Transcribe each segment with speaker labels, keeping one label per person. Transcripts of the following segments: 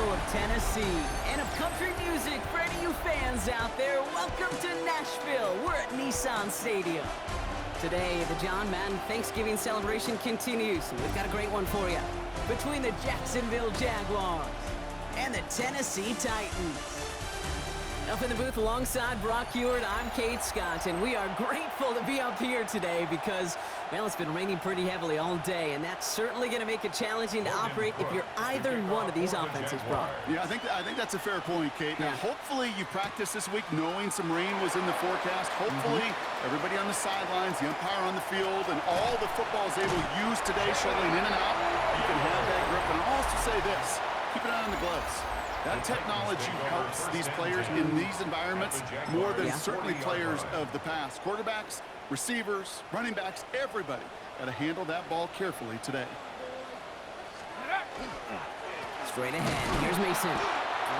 Speaker 1: capital of Tennessee, and of country music for any of you fans out there. Welcome to Nashville. We're at Nissan Stadium. Today, the John Madden Thanksgiving celebration continues, and we've got a great one for you. Between the Jacksonville Jaguars and the Tennessee Titans. Up in the booth alongside Brock Ewart, I'm Kate Scott, and we are grateful to be up here today because, well, it's been raining pretty heavily all day, and that's certainly going to make it challenging to operate if you're either one of these offenses, Brock.
Speaker 2: Yeah, I think that's a fair point, Kate. Now, hopefully you practiced this week knowing some rain was in the forecast. Hopefully everybody on the sidelines, the umpire on the field, and all the football is able to use today, shuttling in and out. You can have that grip. And I'll also say this, keep an eye on the gloves. That technology helps these players in these environments more than certainly players of the past. Quarterbacks, receivers, running backs, everybody got to handle that ball carefully today.
Speaker 1: Straight ahead, here's Mason.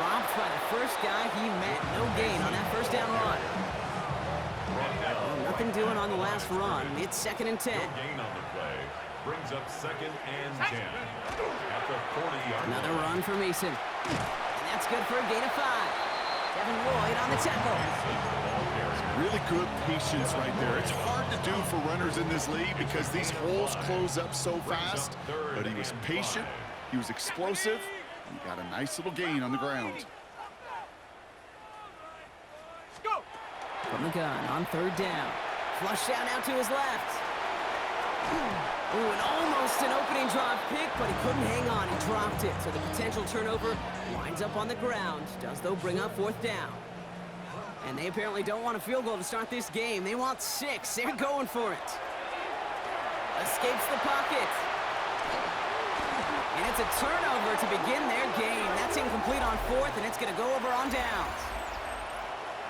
Speaker 1: Dropped by the first guy he met. No gain on that first down run. Well, nothing doing on the last run. It's 2nd and 10.
Speaker 3: No gain on the play. Brings up 2nd and 10. At the 40-yard line.
Speaker 1: Another run for Mason. That's good for a gain of 5. Devin Lloyd on the tackle.
Speaker 2: Really good patience right there. It's hard to do for runners in this league because these holes close up so fast. But he was patient, he was explosive, and he got a nice little gain on the ground.
Speaker 1: From the gun on 3rd down. Flush down out to his left. Ooh, and almost an opening drive pick, but he couldn't hang on. He dropped it, so the potential turnover winds up on the ground. Does, though, bring up 4th down. And they apparently don't want a field goal to start this game. They want 6. They're going for it. Escapes the pocket. And it's a turnover to begin their game. That's incomplete on 4th, and it's going to go over on downs.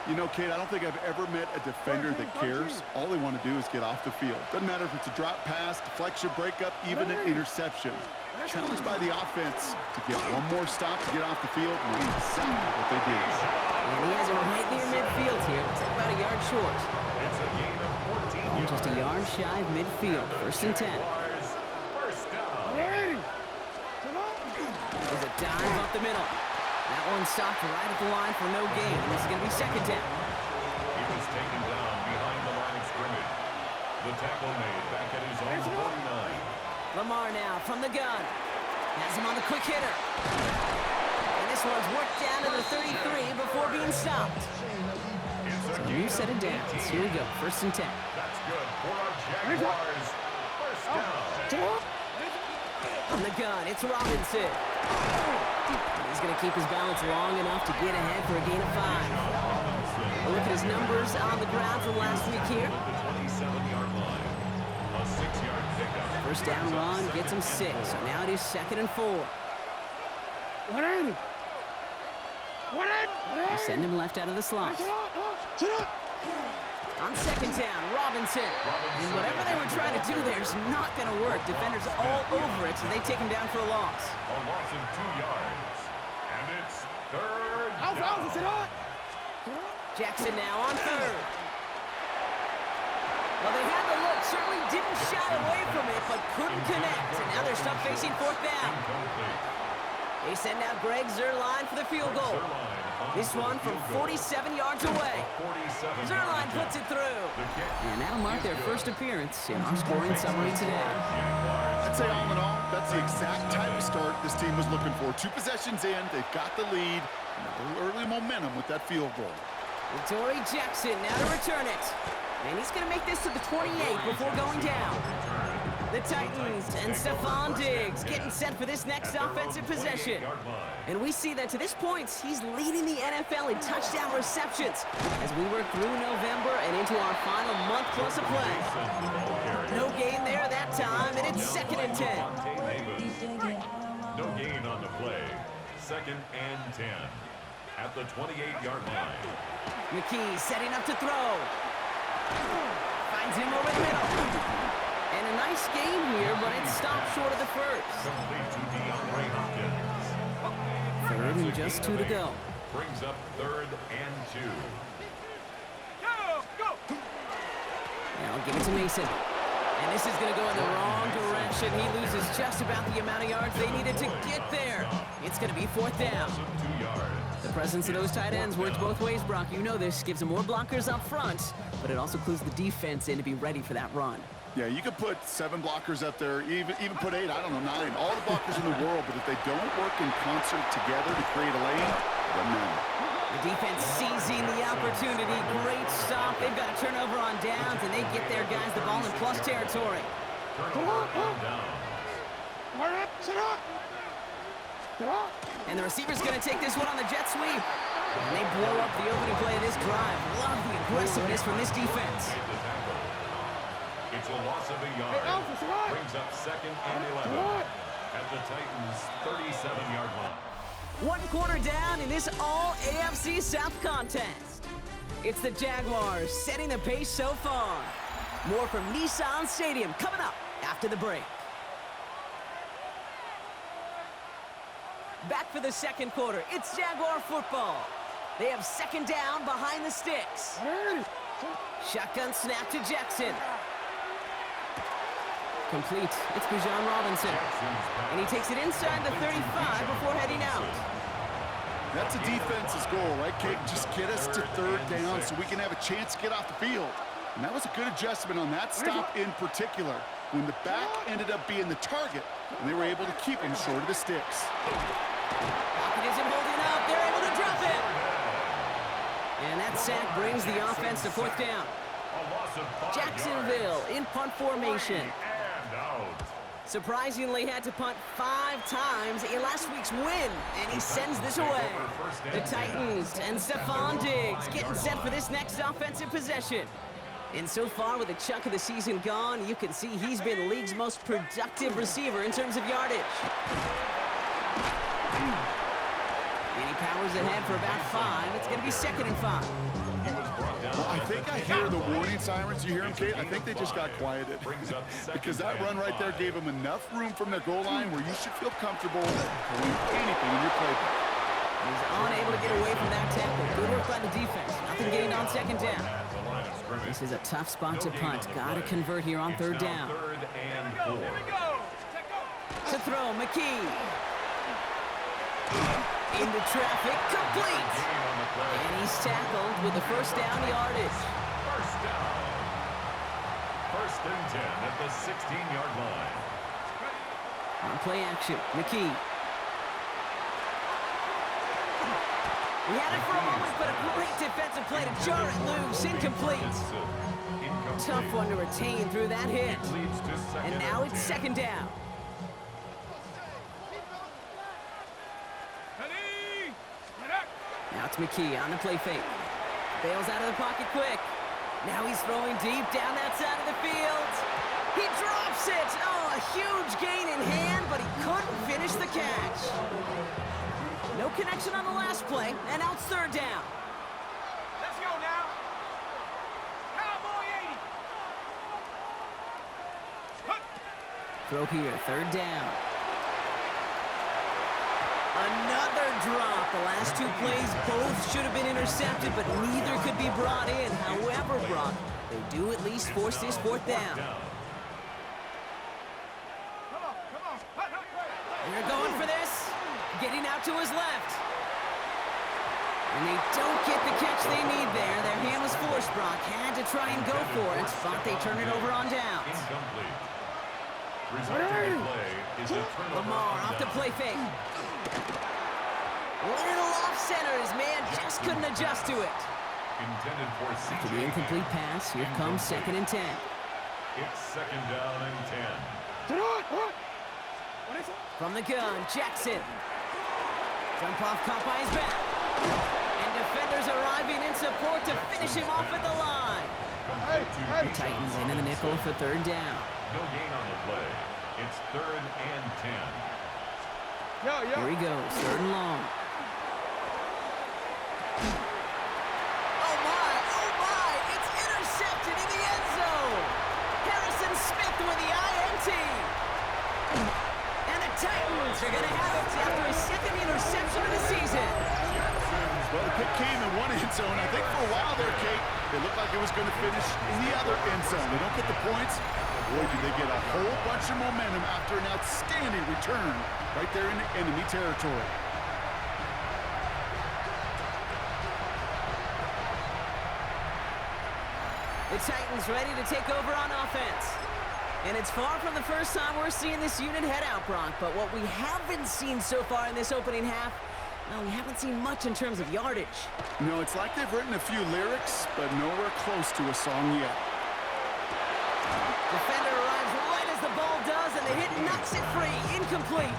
Speaker 2: You know, Kate, I don't think I've ever met a defender that cares. All they want to do is get off the field. Doesn't matter if it's a drop pass, deflection, breakup, even an interception. Challenged by the offense to get one more stop to get off the field, and that's exactly what they did.
Speaker 1: And he has it right near midfield here. It's about a yard short.
Speaker 3: It's a gain of 14 yards.
Speaker 1: Just a yard shy of midfield. 1st and 10.
Speaker 3: First down.
Speaker 1: There's a dive up the middle. That one stopped right at the line for no gain. And this is going to be 2nd down.
Speaker 3: He was taken down behind the line of scrimmage. The tackle made back at his own 49.
Speaker 1: Lamar now from the gun. Has him on the quick hitter. And this one's worked down to the 33 before being stopped. So new set of downs. Here we go. 1st and 10.
Speaker 3: That's good for our Jaguars. First down.
Speaker 1: On the gun, it's Robinson. He's going to keep his balance long enough to get ahead for a gain of 5. Look at his numbers on the ground from last week here.
Speaker 3: The 27-yard line. A 6-yard pickup.
Speaker 1: First down run gets him 6. So now it is 2nd and 4. They send him left out of the slot. On 2nd down, Robinson. And whatever they were trying to do there is not going to work. Defenders all over it, so they take him down for a loss.
Speaker 3: A loss of 2 yards. And it's 3rd down.
Speaker 1: Jackson now on 3rd. Well, they had the look, certainly didn't shy away from it, but couldn't connect. And now they're stuck facing 4th down. They send out Greg Zuerlein for the field goal. This one from 47 yards away. Zuerlein puts it through. And that'll mark their first appearance in our scoring summary today.
Speaker 2: I'd say all in all, that's the exact type of start this team was looking for. 2 possessions in, they've got the lead, and a little early momentum with that field goal.
Speaker 1: Dory Jackson now to return it. And he's going to make this to the 28 before going down. The Titans and Stephon Diggs getting set for this next offensive possession. And we see that to this point, he's leading the NFL in touchdown receptions as we work through November and into our final month plus of play. No gain there that time, and it's 2nd and 10.
Speaker 3: No gain on the play. 2nd and 10. At the 28-yard line.
Speaker 1: McKee setting up to throw. Finds him over the middle. And a nice game here, but it stopped short of the first.
Speaker 3: Complete to DeAndre Hopkins.
Speaker 1: 3rd and just 2 to go.
Speaker 3: Brings up 3rd and 2.
Speaker 1: Now give it to Mason. And this is going to go in the wrong direction. He loses just about the amount of yards they needed to get there. It's going to be 4th down. The presence of those tight ends works both ways, Brock. You know this. Gives them more blockers up front, but it also clues the defense in to be ready for that run.
Speaker 2: Yeah, you could put 7 blockers up there, even put 8, I don't know, 9. All the blockers in the world, but if they don't work in concert together to create a lane, then no.
Speaker 1: The defense seizing the opportunity. Great stop. They've got a turnover on downs, and they get their guys the ball in plus territory. And the receiver's going to take this one on the jet sweep. And they blow up the opening play of this drive. Love the aggressiveness from this defense.
Speaker 3: It's a loss of a yard. Brings up 2nd and 11 at the Titans' 37-yard line.
Speaker 1: 1 quarter down in this all-AFC South contest. It's the Jaguars setting the pace so far. More from Nissan Stadium coming up after the break. Back for the 2nd quarter. It's Jaguar football. They have 2nd down behind the sticks. Shotgun snap to Jackson. Complete. It's Bijan Robinson. And he takes it inside the 35 before heading out.
Speaker 2: That's a defense's goal, right, Kate? Just get us to 3rd down so we can have a chance to get off the field. And that was a good adjustment on that stop in particular, when the back ended up being the target, and they were able to keep him short of the sticks.
Speaker 1: Pocket isn't holding up. They're able to drop it. And that sack brings the offense to 4th down. Jacksonville in punt formation. Surprisingly had to punt 5 times in last week's win, and he sends this away. The Titans and Stephon Diggs getting set for this next offensive possession. And so far, with a chunk of the season gone, you can see he's been the league's most productive receiver in terms of yardage. And he powers ahead for about 5. It's going to be 2nd and 5.
Speaker 2: Well, I think I hear the warning sirens. You hear them, Kate? I think they just got quieted. Because that run right there gave them enough room from the goal line where you should feel comfortable doing anything in your playbook.
Speaker 1: He's unable to get away from that tackle. Good work by the defense. Nothing getting on 2nd down. This is a tough spot to punt. Got to convert here on 3rd down.
Speaker 3: 3rd and 4.
Speaker 1: To throw, McKee. Into traffic, complete. And he's tackled with the 1st down yardage.
Speaker 3: 1st down. 1st and 10 at the 16-yard line.
Speaker 1: On play action, McKee. He had it for a moment, but a great defensive play to jar it loose. Incomplete. Tough one to retain through that hit. And now it's 2nd down. Now it's McKee on the play fake. Bails out of the pocket quick. Now he's throwing deep down that side of the field. He drops it. Oh, a huge gain in hand, but he couldn't finish the catch. No connection on the last play, and now it's 3rd down.
Speaker 4: Let's go now. Cowboy 80.
Speaker 1: Throw here, 3rd down. Another drop. The last 2 plays both should have been intercepted, but neither could be brought in. However, Brock, they do at least force this 4th down. They're going for this. Getting out to his left. And they don't get the catch they need there. Their hand was forced, Brock. Had to try and go for it, but they turn it over on downs.
Speaker 3: Incomplete. Resulting play is a turnover.
Speaker 1: Lamar off the play fake. Little off center. His man just couldn't adjust to it.
Speaker 3: Intended for
Speaker 1: After the incomplete pass, here comes 2nd and 10.
Speaker 3: It's 2nd down and 10.
Speaker 1: From the gun, Jackson. Jump off caught by his back. And defenders arriving in support to finish him off at the line. The Titans into the nickel for 3rd down.
Speaker 3: No gain on the play. It's 3rd and 10.
Speaker 1: Here he goes, 3rd and long. Oh my, it's intercepted in the end zone. Harrison Smith with the INT. And the Titans are going to have it after his 2nd interception of the season.
Speaker 2: Well, the pick came in one end zone. I think for a while there, Kate, it looked like it was going to finish in the other end zone. They don't get the points. Boy, do they get a whole bunch of momentum after an outstanding return right there in enemy territory.
Speaker 1: The Titans ready to take over on offense. And it's far from the first time we're seeing this unit head out, Brock. But what we haven't seen so far in this opening half, well, we haven't seen much in terms of yardage.
Speaker 2: No, it's like they've written a few lyrics, but nowhere close to a song yet.
Speaker 1: Defender arrives right as the ball does, and the hit knocks it free. Incomplete.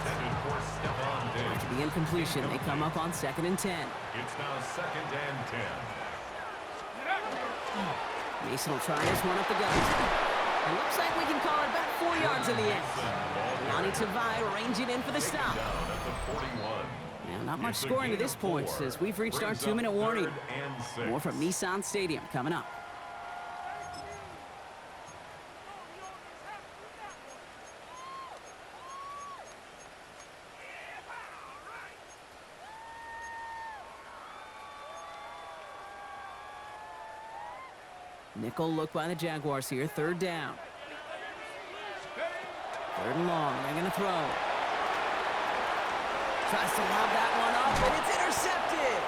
Speaker 1: After the incompletion, they come up on 2nd and 10.
Speaker 3: It's now 2nd and 10.
Speaker 1: Mason will try this one up the gut. It looks like we can call it about 4 yards in the end. Lonnie Tavai ranging in for the stop. Now, not much scoring to this point, as we've reached our 2-minute warning. More from Nissan Stadium coming up. Nickel look by the Jaguars here. 3rd down. 3rd and long. They're going to throw. Tries to lob that one up, and it's intercepted.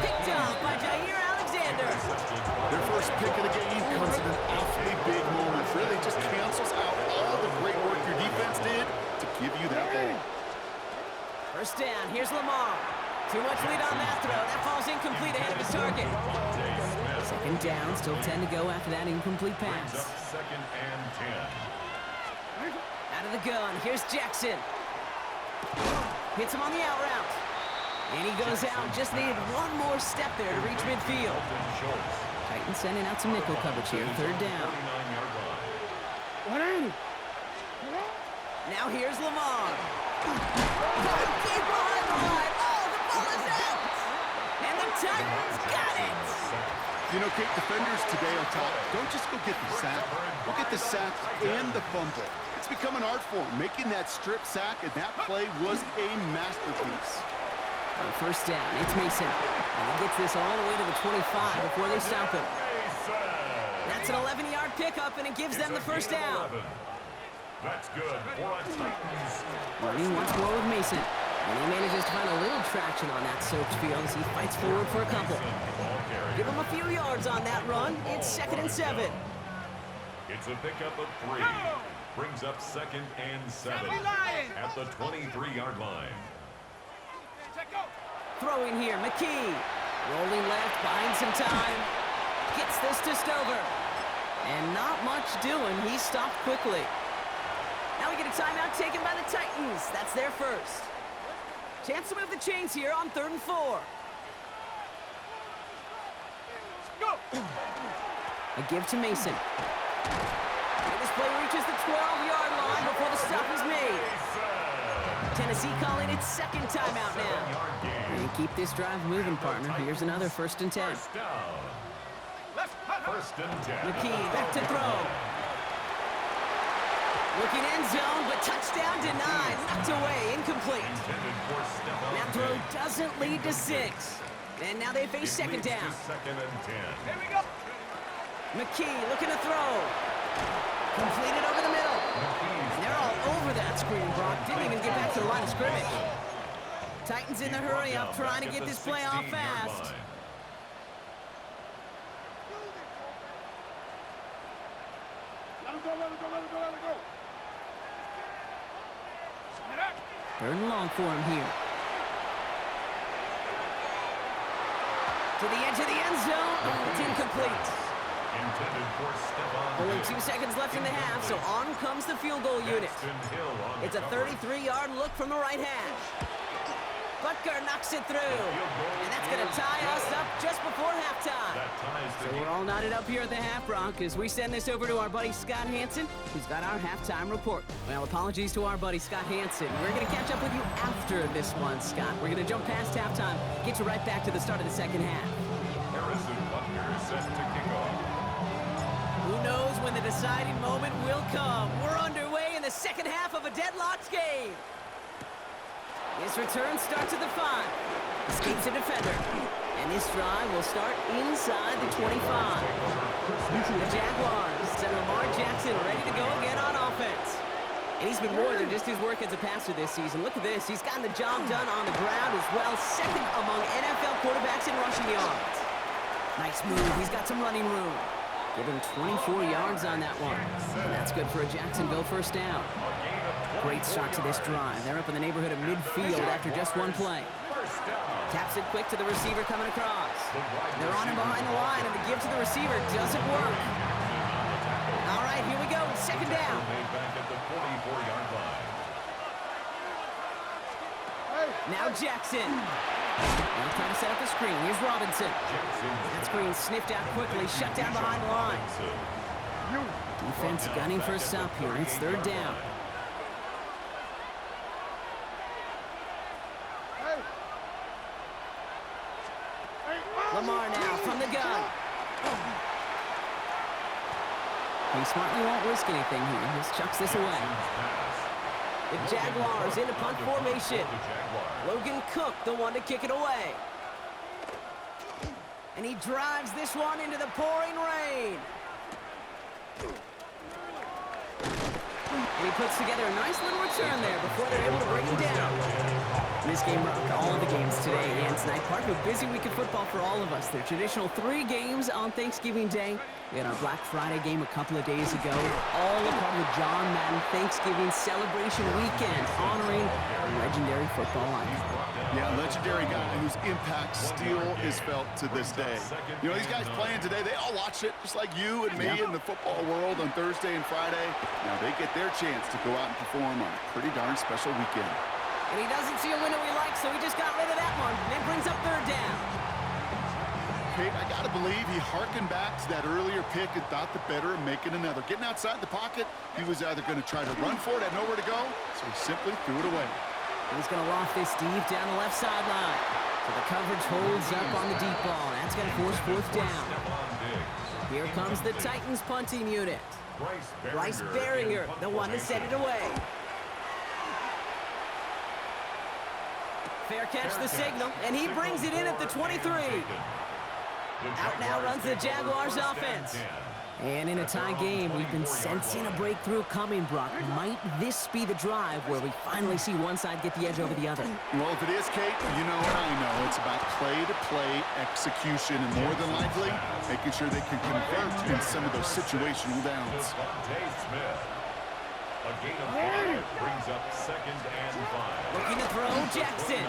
Speaker 1: Picked up by Jair Alexander.
Speaker 2: Their first pick of the game comes at an awfully big moment. Really just cancels out all the great work your defense did to give you that ball.
Speaker 1: 1st down. Here's Lamar. Too much lead on that throw. That falls incomplete ahead of his target. 2nd down. Still 10 to go after that incomplete pass.
Speaker 3: 2nd and 10.
Speaker 1: Out of the gun. Here's Jackson. Hits him on the out route. And he goes out. Just needed one more step there to reach midfield. Titans sending out some nickel coverage here. 3rd down. Now here's Lamar. Deep behind the line. Oh, the ball is out. And the Titans got it.
Speaker 2: You know, Kate, defenders today on top don't just go get the sack. Go get the sack and the fumble. It's become an art form, making that strip sack, and that play was a masterpiece.
Speaker 1: On 1st down, it's Mason. And he gets this all the way to the 25 before they stop him. That's an 11-yard pickup, and it gives them the 1st down.
Speaker 3: That's good for a Titans.
Speaker 1: Running once more with Mason. And he manages to find a little traction on that soaked field as he fights forward for a couple. Give him a few yards on that run. It's 2nd and 7.
Speaker 3: It's a pickup of 3. Brings up 2nd and 7 at the 23-yard line.
Speaker 1: Throwing here, McKee. Rolling left, buying some time. Gets this to Stover. And not much doing. He stopped quickly. Now we get a timeout taken by the Titans. That's their first. Chance to move the chains here on 3rd and 4.
Speaker 4: Go!
Speaker 1: A give to Mason. And this play reaches the 12-yard line before the stop is made. Tennessee calling its 2nd timeout now. And keep this drive moving, partner. Here's another 1st and 10.
Speaker 3: 1st and 10.
Speaker 1: McKee back to throw. Looking end zone, but touchdown denied. Knocked away, incomplete. That throw doesn't lead to 6. And now they face 2nd down.
Speaker 3: 2nd and 10.
Speaker 4: Here we go.
Speaker 1: McKee looking to throw. Completed over the middle. And they're all over that screen, Brock. Didn't even get back to the line of scrimmage. Titans in the hurry up, trying to get this play off fast.
Speaker 4: Let him go.
Speaker 1: 3rd and long for him here. To the edge of the end zone. Oh, it's incomplete. Only 2 seconds left in the half, so on comes the field goal unit. It's a 33-yard look from the right hash. Butker knocks it through. And that's going to tie us up just before halftime. So we're all knotted up here at the half, Brock, as we send this over to our buddy Scott Hansen, who's got our halftime report. Well, apologies to our buddy Scott Hansen. We're going to catch up with you after this one, Scott. We're going to jump past halftime, get you right back to the start of the 2nd half.
Speaker 3: Harrison Butker set to kick off.
Speaker 1: Who knows when the deciding moment will come? We're underway in the 2nd half of a deadlocked game. His return starts at the 5. Escapes a defender. And And this drive will start inside the 25. The Jaguars send Lamar Jackson ready to go again on offense. And he's been more than just his work as a passer this season. Look at this. He's gotten the job done on the ground as well. Second among NFL quarterbacks in rushing yards. Nice move. He's got some running room. Give him 24 yards on that one. And that's good for a Jacksonville first down. Great start to this drive. They're up in the neighborhood of midfield after just one play. Taps it quick to the receiver coming across. They're on him behind the line, and the give to the receiver doesn't work. All right, here we go. Second down. Now Jackson. Now trying to set up the screen. Here's Robinson. That screen sniffed out quickly, shut down behind the line. Defense gunning for a stop here. It's third down. Lamar now from the gun. He smartly won't risk anything here. Just chucks this away. The Jaguars into punt formation. Logan Cook, the one to kick it away. And he drives this one into the pouring rain. And he puts together a nice little return there before they're able to bring him down. This game rocked all of the games today and tonight. Part of a busy week of football for all of us. The traditional 3 games on Thanksgiving Day. We had our Black Friday game a couple of days ago. All a part of the John Madden Thanksgiving celebration weekend, honoring a legendary football icon.
Speaker 2: Yeah, legendary guy whose impact still is felt to this day. You know, these guys playing today, they all watch it just like you and me in the football world on Thursday and Friday. Now they get their chance to go out and perform on a pretty darn special weekend.
Speaker 1: And he doesn't see a window he likes, so he just got rid of that one. And it brings up third down.
Speaker 2: Kate, I got to believe he hearkened back to that earlier pick and thought the better of making another. Getting outside the pocket, he was either going to try to run for it, had nowhere to go, so he simply threw it away.
Speaker 1: He's going to loft this deep down the left sideline. So the coverage holds up on the deep ball. That's going to force fourth down. Here comes the Titans punting unit. Bryce Baringer, the one to send it away. Fair catch the signal, and he brings it in at the 23. Out now runs the Jaguars offense. And in a tie game, we've been sensing a breakthrough coming, Brock. Might this be the drive where we finally see one side get the edge over the other?
Speaker 2: Well, if it is, Kate, you know and I know it's about play-to-play execution, and more than likely, making sure they can convert in some of those situational downs.
Speaker 3: A gain of 5 brings up second and 5.
Speaker 1: Looking to throw, Jackson.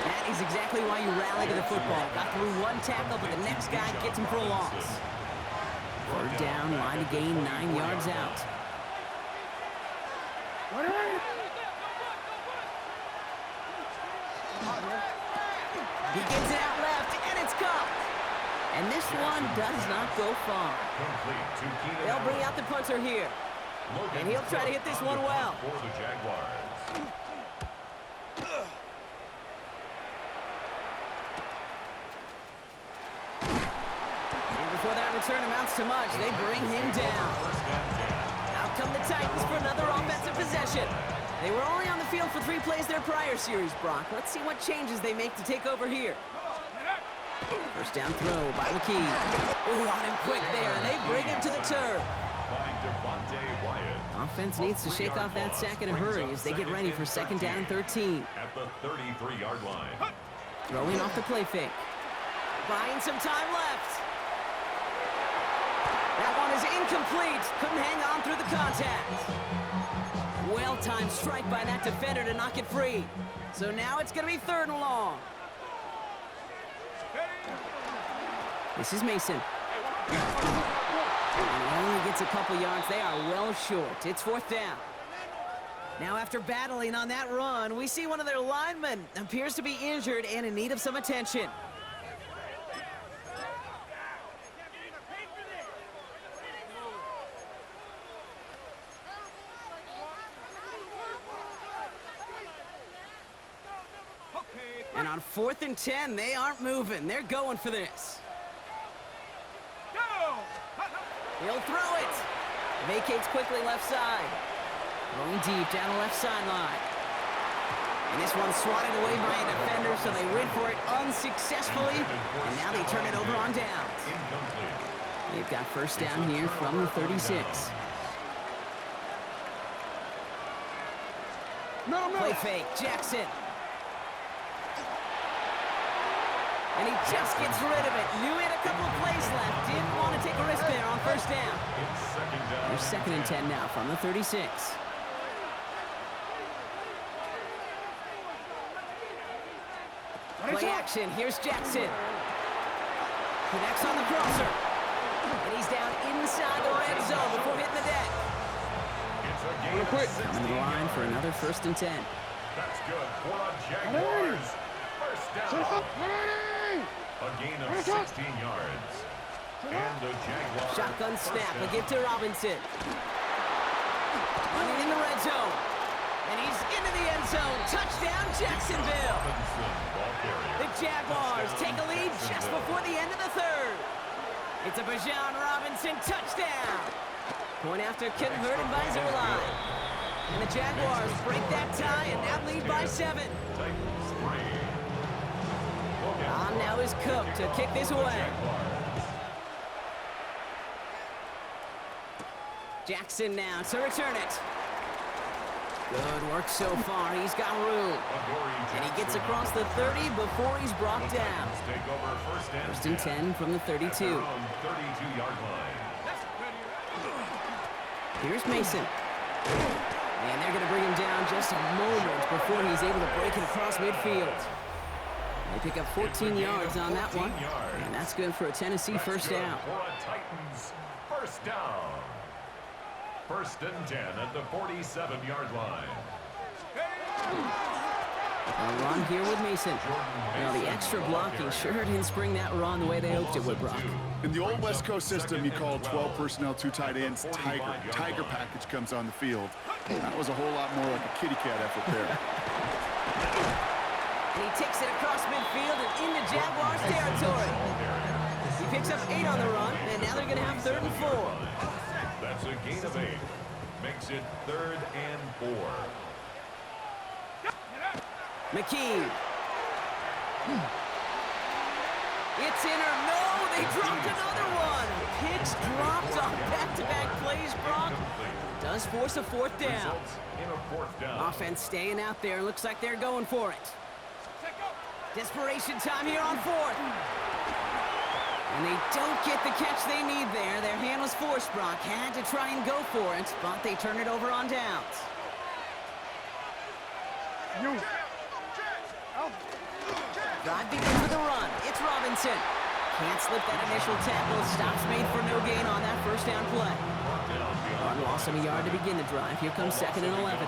Speaker 1: That is exactly why you rally to the football. Got through one tackle, but the next guy gets him for a loss. Third down, line to gain 9 yards out. He gets it out left, and it's caught. And this one does not go far. They'll bring out the punter here. And he'll try to hit this one well.
Speaker 3: For the Jaguars.
Speaker 1: And before that return amounts to much, they bring him down. Out come the Titans for another offensive possession. They were only on the field for 3 plays their prior series, Brock. Let's see what changes they make to take over here. First down throw by McKee. Ooh, on him quick there, and they bring him to the turf. Offense needs to shake off that sack in a hurry as they get ready for second down and 13.
Speaker 3: At the 33-yard line.
Speaker 1: Throwing off the play fake. Buying some time left. That one is incomplete. Couldn't hang on through the contact. Well-timed strike by that defender to knock it free. So now it's going to be third and long. This is Mason. And he only gets a couple yards. They are well short. It's fourth down. Now after battling on that run, we see one of their linemen appears to be injured and in need of some attention. And on 4th and 10, they aren't moving. They're going for this. He'll throw it. Vacates quickly left side. Going deep down the left sideline. And this one's swatted away by a defender, so they went for it unsuccessfully. And now they turn it over on downs. They've got first down here from the 36. Play fake, Jackson. And he just gets rid of it. Knew he had a couple of plays left. Didn't want to take a risk there on first down. There's 2nd and 10 now from the 36. Play action. Here's Jackson. Connects on the crosser. And he's down inside the red zone before hitting the deck. On the line for another 1st and 10.
Speaker 3: That's good for a Jaguars. First down. A gain of 16 yards. And the Jaguars.
Speaker 1: Shotgun snap. A give to Robinson. Running in the red zone. And he's into the end zone. Touchdown, Jacksonville. The Jaguars take a lead just before the end of the 3rd. It's a Bijan Robinson touchdown. Point after converted by Zerline. And the Jaguars break that tie and now lead by 7. On now is Cook to kick this away. Jackson now to return it. Good work so far. He's got room. And he gets across the 30 before he's brought down. 1st and 10 from the 32.
Speaker 3: 32-yard line.
Speaker 1: Here's Mason. And they're going to bring him down just a moment before he's able to break it across midfield. They pick up 14 yards on that one. And that's good for a Tennessee first down.
Speaker 3: For a Titans first down. 1st and 10 at the 47-yard line.
Speaker 1: A run here with Mason. Now the extra blocking sure didn't spring that run the way they hoped it would, Brock.
Speaker 2: In the old West Coast system, you call 12 personnel, 2 tight ends, Tiger. Tiger package comes on the field. That was a whole lot more like a kitty cat effort there.
Speaker 1: And he takes it across midfield and into Jaguars territory. He picks up 8 on the run, and now they're going to have 3rd and 4.
Speaker 3: That's a gain of 8. Makes it 3rd and 4.
Speaker 1: McKee. It's in or no, they dropped another one. Picks dropped on back-to-back plays, Brock. Does force a 4th down.
Speaker 3: In a 4th down.
Speaker 1: Offense staying out there. Looks like they're going for it. Desperation time here on 4th. And they don't get the catch they need there. Their hand was forced, Brock. Had to try and go for it, but they turn it over on downs. Drive begins with a run. It's Robinson. Can't slip that initial tackle. Stops made for no gain on that first down play. One loss of a yard to begin the drive. Here comes 2nd and 11.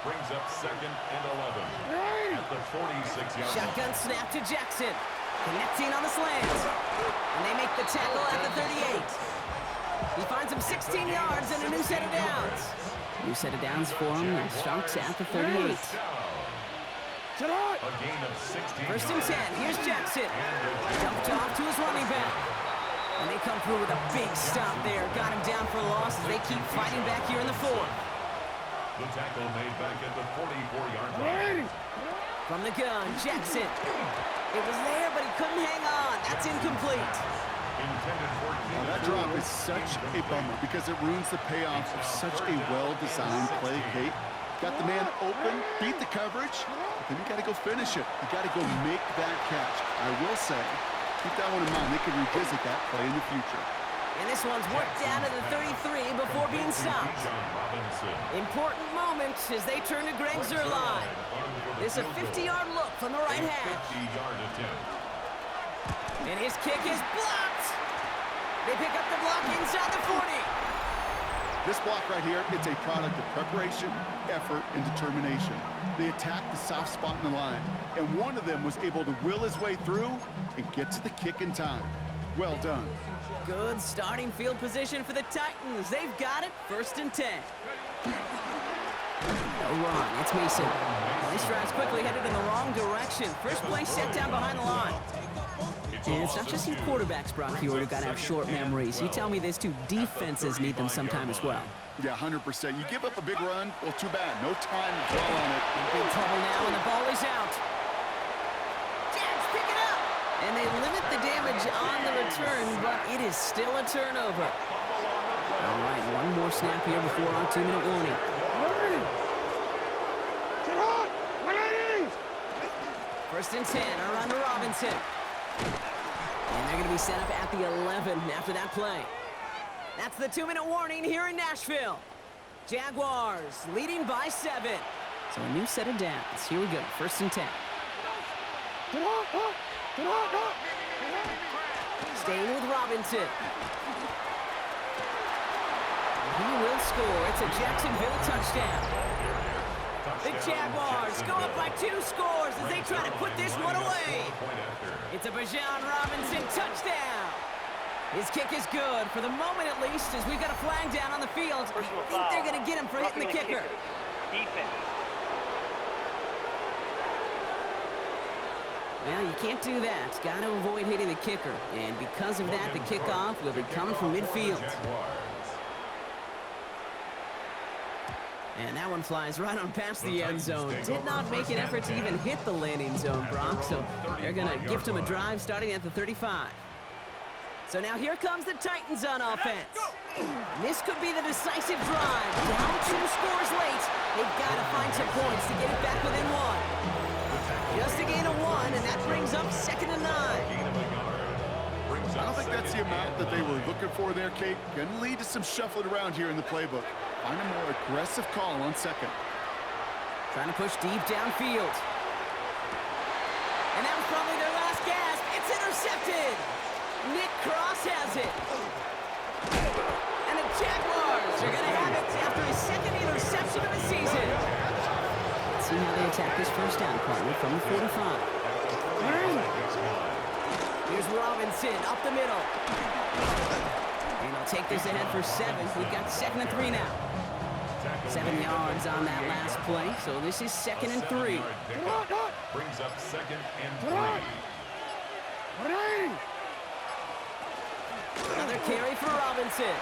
Speaker 3: Brings up 2nd and 11 at the 46-yard line.
Speaker 1: Shotgun snap to Jackson. Connecting on the slants. And they make the tackle at the 38. He finds him 16 yards and a new set of downs. New set of downs for him. That starts at the 38.
Speaker 3: A gain of 16
Speaker 1: 1st and 10. Here's Jackson. Dumped off to his running back. And they come through with a big stop there. Got him down for a loss as they keep fighting back here in the 4th.
Speaker 3: The tackle made back at the 44-yard line.
Speaker 1: From the gun, Jackson. It was there, but he couldn't hang on. That's incomplete.
Speaker 2: Now that drop is such a bummer because it ruins the payoff of such a well-designed play, Kate. Got the man open, beat the coverage, but then you got to go finish it. You got to go make that catch. I will say, keep that one in mind. They can revisit that play in the future.
Speaker 1: And this one's worked down to the 33 before being stopped. Important moment as they turn to Greg Zerline. This is a 50-yard look from the right half. And his kick is blocked. They pick up the block inside the 40.
Speaker 2: This block right here, it's a product of preparation, effort, and determination. They attacked the soft spot in the line, and one of them was able to will his way through and get to the kick in time. Well done.
Speaker 1: Good starting field position for the Titans. They've got it. 1st and 10. No run. It's Mason. These drives quickly headed in the wrong direction. First play set down behind the line. And it's not just these quarterbacks, Brock, who got to have short memories. You tell me this too, defenses need them sometime as well.
Speaker 2: Yeah, 100%. You give up a big run, well, too bad. No time to dwell on it.
Speaker 1: In big trouble now, and the ball is out. Jags pick it up. And they limit the damage on the return, but it is still a turnover. All right, one more snap here before our 2-minute warning. First and 10, around to Robinson. And they're going to be set up at the 11 after that play. That's the 2-minute warning here in Nashville. Jaguars leading by 7. So a new set of downs. Here we go, first and 10. Staying with Robinson. He will score. It's a Jacksonville touchdown. The Jaguars go up by 2 scores as they try to put this one away. It's a Bijan Robinson touchdown. His kick is good, for the moment at least, as we've got a flag down on the field. I think they're going to get him for hitting the kicker.
Speaker 5: Defense.
Speaker 1: Well, you can't do that. Got to avoid hitting the kicker. And because of that, the kickoff will be coming from midfield. And that one flies right on past the end zone. Did not make an effort to even hit the landing zone, Brock. So they're going to gift him a drive starting at the 35. So now here comes the Titans on offense. This could be the decisive drive. Down 2 scores late. They've got to find some points to get it back within 1. Just a gain of 1, and that brings up 2nd and 9.
Speaker 2: I don't think that's the amount that they were looking for there, Kate. Going to lead to some shuffling around here in the playbook. Find a more aggressive call on 2nd.
Speaker 1: Trying to push deep downfield. And that was probably their last gasp. It's intercepted. Nick Cross has it. And the Jaguars are going to have it after his 2nd interception of the season. Let's see how they attack this first down, partner, from the 45. Here's Robinson up the middle. And he'll take this ahead for 7. We've got 2nd and 3 now. 7 yards on that last play, so this is 2nd and 3.
Speaker 3: Brings up 2nd and 3.
Speaker 1: Another carry for Robinson.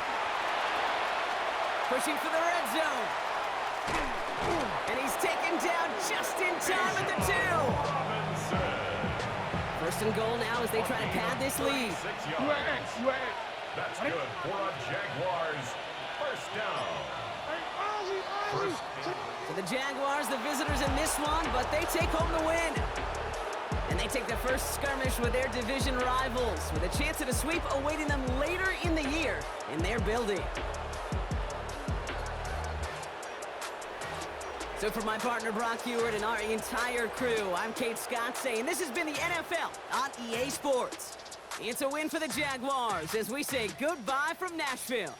Speaker 1: Pushing for the red zone. And he's taken down just in time at the 2. First and goal now as they try to pad this lead.
Speaker 3: 6 yards. That's good for a Jaguars first down.
Speaker 1: So the Jaguars, the visitors in this one, but they take home the win. And they take the first skirmish with their division rivals, with a chance at a sweep awaiting them later in the year in their building. So for my partner Brock Hewitt and our entire crew, I'm Kate Scott saying this has been the NFL on EA Sports. It's a win for the Jaguars as we say goodbye from Nashville.